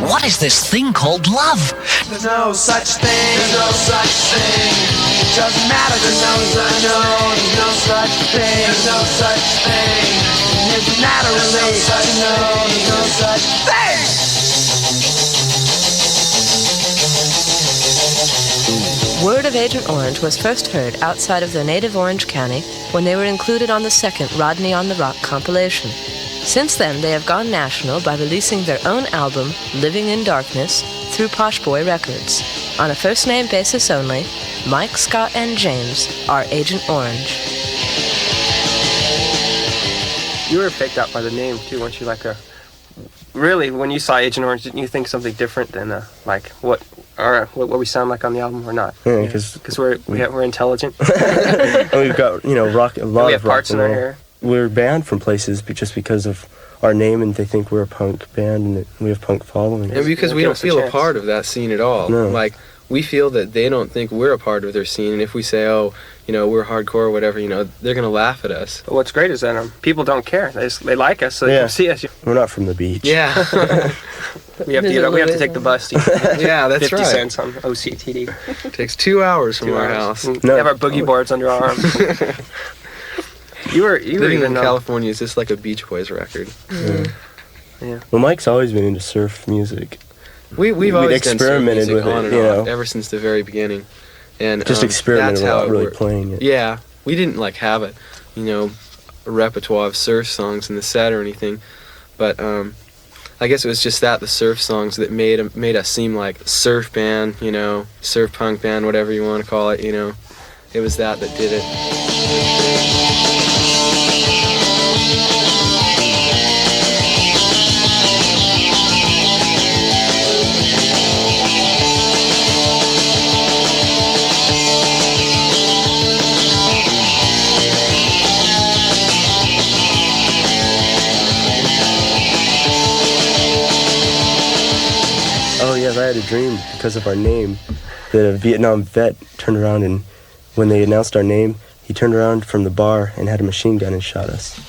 What is this thing called love? There's no such thing. There's no such thing. It doesn't matter. There's no such thing. There's no such thing. There's no such thing. It doesn't matter. There's no such thing. There's no such thing. Word of Agent Orange was first heard outside of their native Orange County when they were included on the second Rodney on the Rock compilation. Since then, they have gone national by releasing their own album, Living in Darkness, through Posh Boy Records. On a first-name basis only, Mike, Scott, and James are Agent Orange. You were picked up by the name, too, weren't you? Really, when you saw Agent Orange, didn't you think something different than, what we sound like on the album or not? Yeah, because we're intelligent. And we've got, rock, a lot we of have parts in our hair. We're banned from places just because of our name, and they think we're a punk band and we have punk following. And because we don't feel a part of that scene at all. No. We feel that they don't think we're a part of their scene, and if we say, we're hardcore or whatever, they're going to laugh at us. But what's great is that people don't care. They like us, so they come see us. We're not from the beach. Yeah. we have to take the bus to yeah, that's 50 right. cents on OCTD. It takes 2 hours from our house. We have our boogie boards under our arms. Living in California is just like a Beach Boys record. Yeah. Well, Mike's always been into surf music. We've always experimented done surf music with on it, and off ever since the very beginning, and just experimented without really worked. playing it. Yeah, we didn't have a repertoire of surf songs in the set or anything, but I guess it was just the surf songs that made us seem like surf band, surf punk band, whatever you want to call it. It was that did it. Oh yes, I had a dream because of our name that a Vietnam vet turned around, and when they announced our name, he turned around from the bar and had a machine gun and shot us.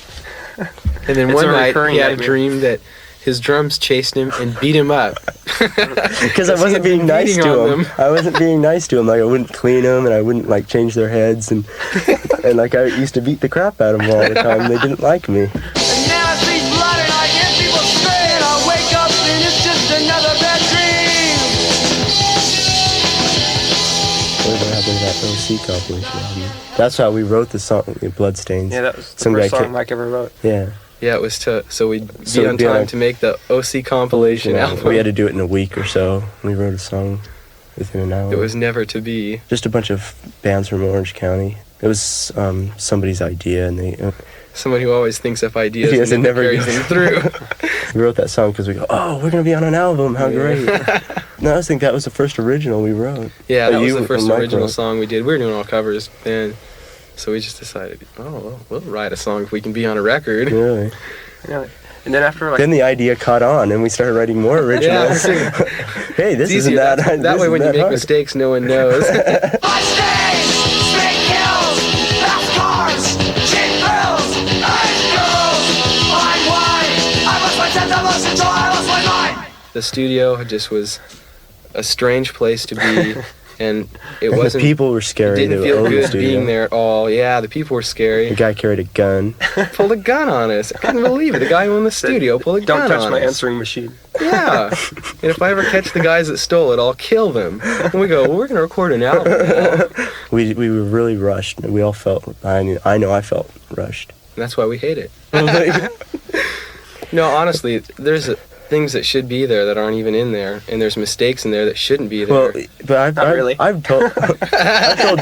And then one night he had a dream that his drums chased him and beat him up. Because I wasn't being nice to him. I wasn't being nice to him. I wouldn't clean them, and I wouldn't change their heads, and I used to beat the crap out of them all the time. They didn't like me. And now I see blood and I hear people scream, and I wake up and it's just another bad dream. Whatever happened to that OC compilation album? That's how we wrote the song, Bloodstains. Yeah, that was the first song Mike ever wrote. Yeah. Yeah, it was so we'd be on time to make the OC compilation album. We had to do it in a week or so. We wrote a song within an hour. It was never to be. Just a bunch of bands from Orange County. It was somebody's idea, and they... Somebody who always thinks of ideas and never carries them through. We wrote that song because we go, oh, we're going to be on an album, how great. No, I think that was the first original we wrote. Yeah, that was the first original song we did. We were doing all covers then, so we just decided, we'll write a song if we can be on a record. Really? Yeah. And then after then the idea caught on, and we started writing more originals. Hey, this isn't that hard. That way when you make mistakes, no one knows. The studio just was a strange place to be, and it wasn't. The people were scary. It didn't feel good being there at all. Yeah, the people were scary. The guy carried a gun. Pulled a gun on us. I couldn't believe it. The guy who owned the studio pulled a gun on us. Don't touch my answering machine. Yeah. And if I ever catch the guys that stole it, I'll kill them. And we go, we're going to record an album now. We were really rushed. We all felt. I know I felt rushed. And that's why we hate it. No, honestly, there's things that should be there that aren't even in there, and there's mistakes in there that shouldn't be there. Well, but I've told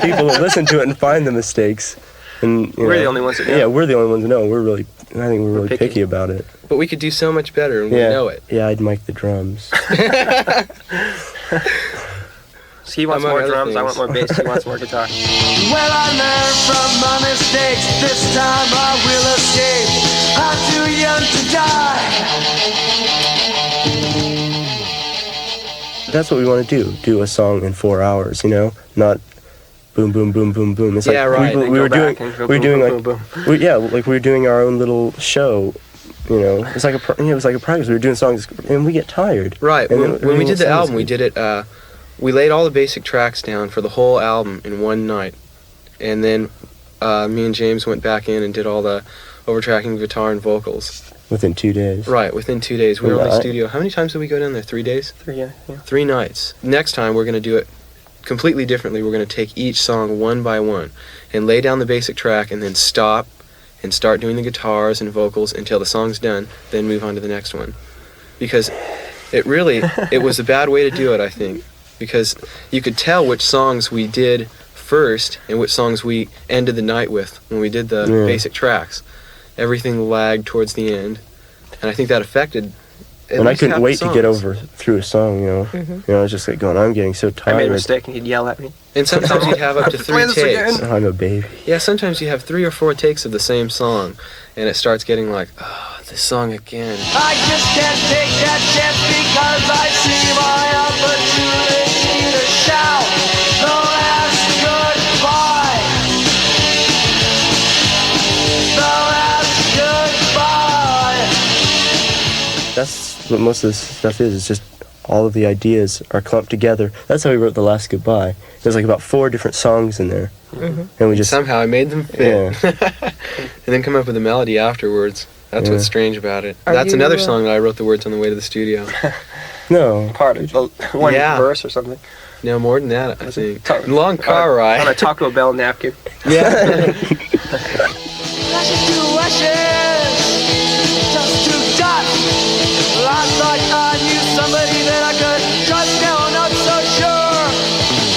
people to listen to it and find the mistakes. And we're the only ones that know. Yeah, we're the only ones that know. I think we're really picky about it. But we could do so much better, and we know it. Yeah, I'd mic the drums. So he wants more drums, I want more bass, he wants more guitar. Well, I learned from my mistakes, this time I will escape. I'm too young to die. That's what we want to do a song in 4 hours, not boom, boom, boom, boom, boom. It's right. We were doing our own little show it was like a practice. We were doing songs, and we get tired. Right. And When we did the album, we did it. We laid all the basic tracks down for the whole album in one night, and then me and James went back in and did all the overtracking guitar and vocals. Within 2 days. Right, within 2 days. We were in the studio. How many times did we go down there? 3 days? 3, yeah. 3 nights. Next time we're going to do it completely differently. We're going to take each song one by one and lay down the basic track and then stop and start doing the guitars and vocals until the song's done, then move on to the next one. Because it was a bad way to do it, I think. Because you could tell which songs we did first and which songs we ended the night with when we did the basic tracks. Everything lagged towards the end, and I think that affected. And I couldn't wait to get through a song, I was just like going, I'm getting so tired. I made a mistake and he'd yell at me. And sometimes you'd have up to 3 takes. Oh, I'm a baby. Yeah, sometimes you have 3 or 4 takes of the same song, and it starts getting like, oh, this song again. I just can't take that chance because I see my opportunity to shout the last goodbye. The last goodbye. That's what most of this stuff is. It's just all of the ideas are clumped together. That's how we wrote The Last Goodbye. There's like about 4 different songs in there. And we just... Somehow I made them fit. And then come up with a melody afterwards. That's what's strange about it. That's another song that I wrote the words on the way to the studio. No. Part of one verse or something. No, more than that, I think. Long car ride. On a Taco Bell napkin. Yeah. Just to dust. I thought I knew somebody that I could trust. Now I'm not so sure.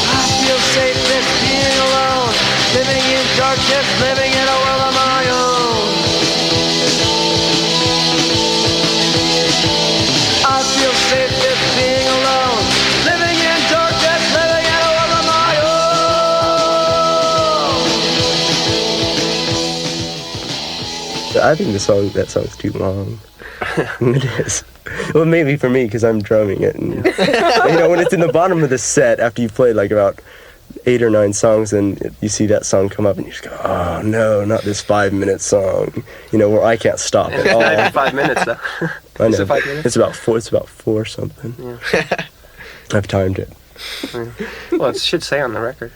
I feel safe just being alone, living in darkness, living in a world of my own. I feel safe just being alone, living in darkness, living in a world of my own. I think that song's too long. It is. Well, maybe for me, because I'm drumming it. And, when it's in the bottom of the set, after you've played like about 8 or 9 songs, and you see that song come up, and you just go, oh, no, not this 5-minute song, where I can't stop at all. Not even 5 minutes, though. I know. Is it 5 minutes? It's about 4 something. Yeah. I've timed it. Well, it should say on the record.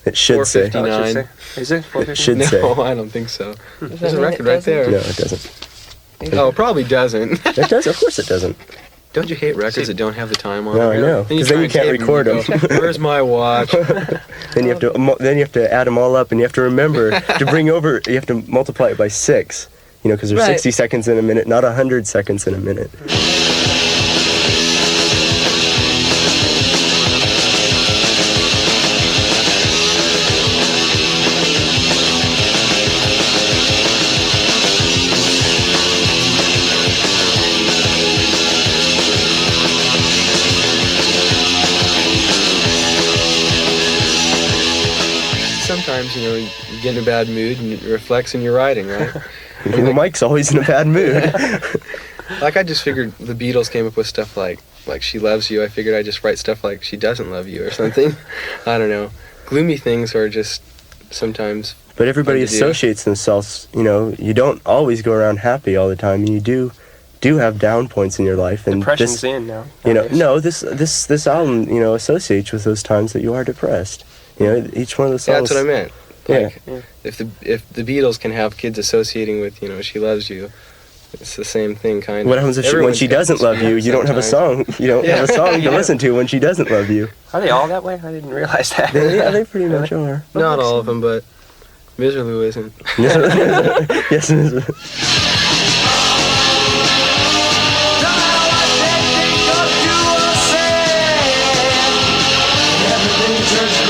It should say. 4:59. Is it 4:59? It should say. No, I don't think so. There's a record right there. No, it doesn't. Oh, it probably doesn't. It does? Of course it doesn't. Don't you hate records that don't have the time on No, them? I know. Because then you can't record them. Where's my watch? Then you have to add them all up, and you have to remember to bring over. You have to multiply it by 6. Because there's 60 seconds in a minute, not 100 seconds in a minute. Sometimes, you get in a bad mood and it reflects in your writing, right? Well, Mike's always in a bad mood. Like, I just figured the Beatles came up with stuff like She Loves You. I figured I'd just write stuff like She Doesn't Love You or something. I don't know. Gloomy things are just sometimes... But everybody associates themselves, you don't always go around happy all the time. You do have down points in your life. And Depression's in now. This album, associates with those times that you are depressed. Each one of the songs... Yeah, that's what I meant. Like, yeah. If the Beatles can have kids associating with, She Loves You, it's the same thing, kind of. What happens if when she doesn't love you? You don't have a song. You don't have a song to listen to when she doesn't love you. Are they all that way? I didn't realize that. They pretty much are. Not all of them, but Misery Lou isn't. Yes, it is. Everything turns